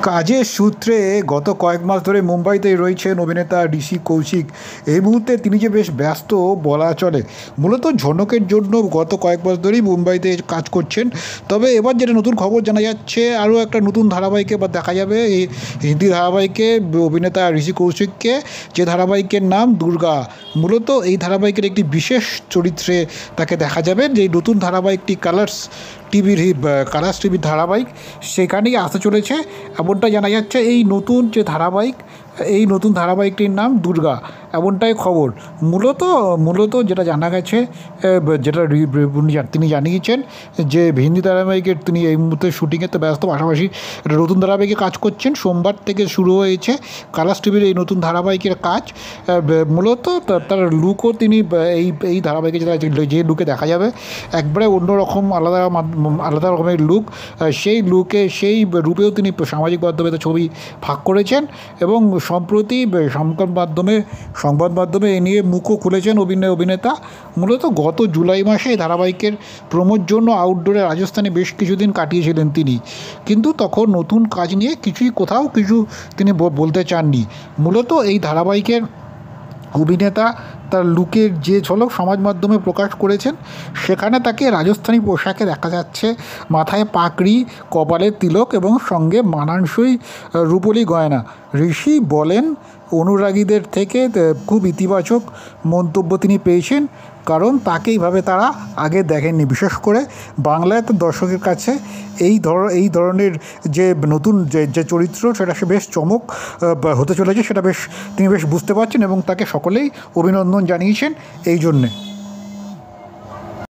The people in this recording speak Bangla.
কাজের সূত্রে গত কয়েক মাস ধরে মুম্বাইতেই রয়েছেন অভিনেতা ঋষি কৌশিক। এই মুহূর্তে তিনি যে বেশ ব্যস্ত বলা চলে। মূলত ঝনকের জন্য গত কয়েক মাস ধরেই মুম্বাইতে কাজ করছেন। তবে এবার যেটা নতুন খবর জানা যাচ্ছে, আরও একটা নতুন ধারাবাহিকে এবার দেখা যাবে এই হিন্দি ধারাবাহিকে অভিনেতা ঋষি কৌশিককে, যে ধারাবাহিকের নাম দুর্গা। মূলত এই ধারাবাহিকের একটি বিশেষ চরিত্রে তাকে দেখা যাবে। যে নতুন ধারাবাহিকটি কালার্স টিভির ধারাবাহিক, সেখানেই আসতে চলেছে এমনটা জানা যাচ্ছে। এই নতুন ধারাবাহিকটির নাম দুর্গা, এমনটাই খবর। মূলত যেটা জানা গেছে, যেটা তিনি জানিয়েছেন যে হিন্দি ধারাবাহিকের তিনি এই মুহূর্তে শুটিংয়েতে ব্যস্ত, পাশাপাশি একটা নতুন ধারাবাহিকে কাজ করছেন। সোমবার থেকে শুরু হয়েছে কালার্স টিভির এই নতুন ধারাবাহিকের কাজ। মূলত তার লুকও তিনি এই ধারাবাহিকে যে লুকে দেখা যাবে, একবারে অন্যরকম আলাদা রকমের লুক। সেই রূপেও তিনি সামাজিক মাধ্যমে ছবি ভাগ করেছেন এবং সম্প্রতি সংবাদ মাধ্যমে এ নিয়ে মুখও খুলেছেন অভিনেতা। মূলত গত জুলাই মাসে এই ধারাবাহিকের প্রমোর জন্য আউটডোরে রাজস্থানে বেশ কিছুদিন কাটিয়েছিলেন তিনি, কিন্তু তখন নতুন কাজ নিয়ে কোথাও কিছু তিনি বলতে চাননি। মূলত এই ধারাবাহিকের অভিনেতা তার লুকের যে ঝলক সমাজ মাধ্যমে প্রকাশ করেছেন, সেখানে তাকে রাজস্থানী পোশাকে দেখা যাচ্ছে, মাথায় পাগড়ি, কপালে তিলক এবং সঙ্গে মানানসই রূপোলি গয়না। ঋষি বলেন, অনুরাগীদের থেকে খুব ইতিবাচক মন্তব্য তিনি পেয়েছেন, কারণ তাকে এইভাবে তারা আগে দেখেননি। বিশেষ করে বাংলায় তো দর্শকের কাছে এই ধরনের যে নতুন যে চরিত্র, সেটা সে বেশ চমক হতে চলেছে, সেটা তিনি বেশ বুঝতে পারছেন এবং তাকে সকলেই অভিনন্দন জানিয়েছেন এই জন্যে।